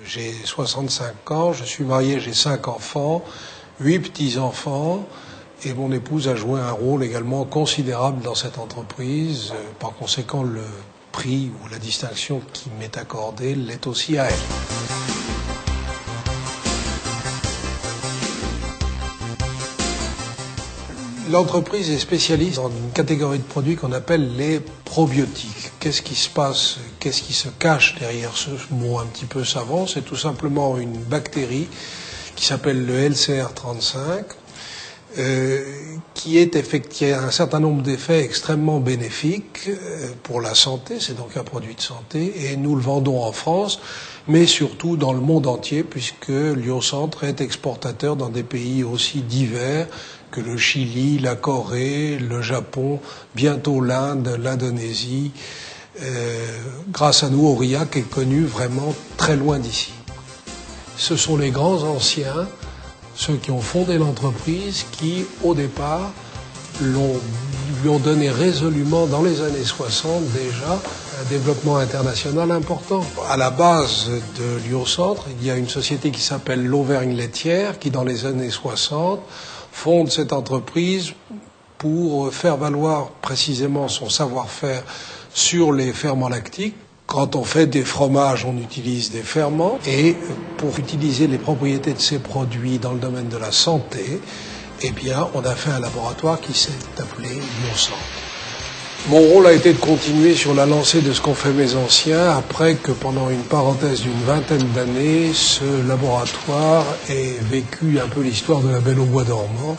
J'ai 65 ans, je suis marié, j'ai 5 enfants, 8 petits-enfants, et mon épouse a joué un rôle également considérable dans cette entreprise. Par conséquent, le prix ou la distinction qui m'est accordée l'est aussi à elle. L'entreprise est spécialiste dans une catégorie de produits qu'on appelle les probiotiques. Qu'est-ce qui se passe, qu'est-ce qui se cache derrière ce mot un petit peu savant? C'est tout simplement une bactérie qui s'appelle le LCR35, qui a un certain nombre d'effets extrêmement bénéfiques pour la santé. C'est donc un produit de santé et nous le vendons en France, mais surtout dans le monde entier, puisque Liocentre est exportateur dans des pays aussi divers que le Chili, la Corée, le Japon, bientôt l'Inde, l'Indonésie, grâce à nous, Aurillac est connu vraiment très loin d'ici. Ce sont les grands anciens, ceux qui ont fondé l'entreprise, qui, au départ, lui ont donné résolument, dans les années 60 déjà, un développement international important. À la base de Liocentre, il y a une société qui s'appelle l'Auvergne Laitière, qui, dans les années 60, fonde cette entreprise pour faire valoir précisément son savoir-faire sur les ferments lactiques. Quand on fait des fromages, on utilise des ferments, et pour utiliser les propriétés de ces produits dans le domaine de la santé, eh bien, on a fait un laboratoire qui s'est appelé Liocentre. Mon rôle a été de continuer sur la lancée de ce qu'ont fait mes anciens, après que pendant une parenthèse d'une vingtaine d'années, ce laboratoire ait vécu un peu l'histoire de la Belle au bois dormant,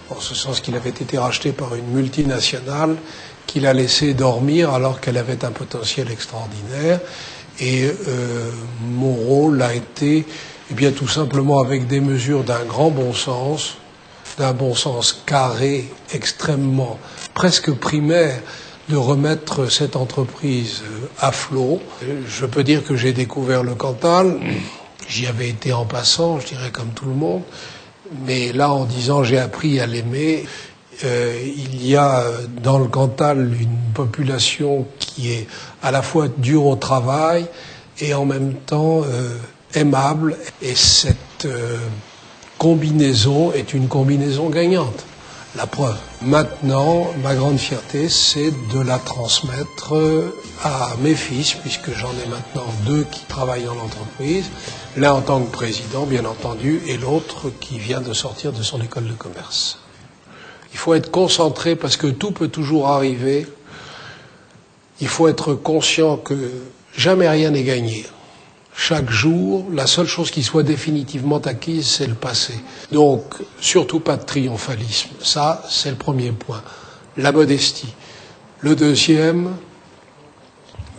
en ce sens qu'il avait été racheté par une multinationale qui l'a laissé dormir alors qu'elle avait un potentiel extraordinaire. Et mon rôle a été, eh bien, tout simplement avec des mesures d'un grand bon sens carré, extrêmement, presque primaire, de remettre cette entreprise à flot. Je peux dire que j'ai découvert le Cantal. J'y avais été en passant, je dirais comme tout le monde. Mais là, en disant j'ai appris à l'aimer, il y a dans le Cantal une population qui est à la fois dure au travail et en même temps aimable. Et cette combinaison est une combinaison gagnante. La preuve. Maintenant, ma grande fierté, c'est de la transmettre à mes fils, puisque j'en ai maintenant 2 qui travaillent dans l'entreprise, l'un en tant que président, bien entendu, et l'autre qui vient de sortir de son école de commerce. Il faut être concentré parce que tout peut toujours arriver. Il faut être conscient que jamais rien n'est gagné. Chaque jour, la seule chose qui soit définitivement acquise, c'est le passé. Donc, surtout pas de triomphalisme. Ça, c'est le premier point. La modestie. Le deuxième,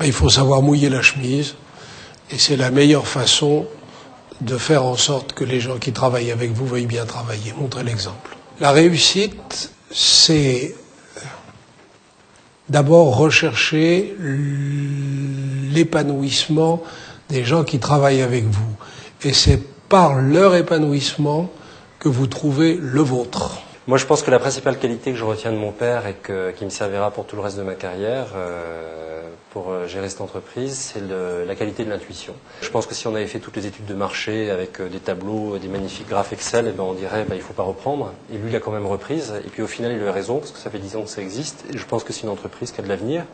il faut savoir mouiller la chemise. Et c'est la meilleure façon de faire en sorte que les gens qui travaillent avec vous veuillent bien travailler. Montrez l'exemple. La réussite, c'est d'abord rechercher l'épanouissement des gens qui travaillent avec vous. Et c'est par leur épanouissement que vous trouvez le vôtre. Moi, je pense que la principale qualité que je retiens de mon père et qui me servira pour tout le reste de ma carrière, pour gérer cette entreprise, c'est la qualité de l'intuition. Je pense que si on avait fait toutes les études de marché avec des tableaux, des magnifiques graphes Excel, eh ben on dirait il ne faut pas reprendre. Et lui, il a quand même reprise. Et puis au final, il a raison, parce que ça fait 10 ans que ça existe. Et je pense que c'est une entreprise qui a de l'avenir.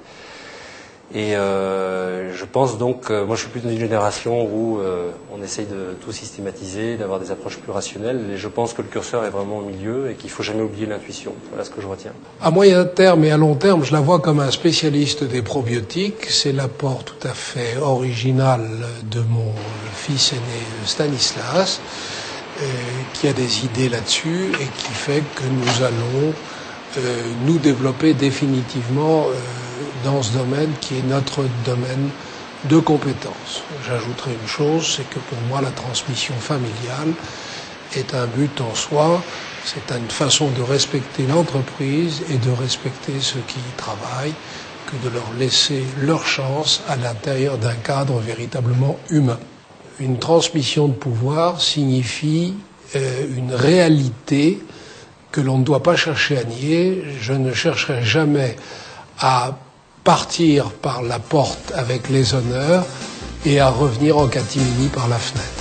Et je pense donc, moi je suis plus dans une génération où on essaye de tout systématiser, d'avoir des approches plus rationnelles, et je pense que le curseur est vraiment au milieu et qu'il ne faut jamais oublier l'intuition. Voilà ce que je retiens. À moyen terme et à long terme, je la vois comme un spécialiste des probiotiques. C'est l'apport tout à fait original de mon fils aîné Stanislas, qui a des idées là-dessus et qui fait que nous allons nous développer définitivement dans ce domaine qui est notre domaine de compétences. J'ajouterai une chose, c'est que pour moi la transmission familiale est un but en soi, c'est une façon de respecter l'entreprise et de respecter ceux qui y travaillent, que de leur laisser leur chance à l'intérieur d'un cadre véritablement humain. Une transmission de pouvoir signifie une réalité que l'on ne doit pas chercher à nier. Je ne chercherai jamais à partir par la porte avec les honneurs, et à revenir en catimini par la fenêtre.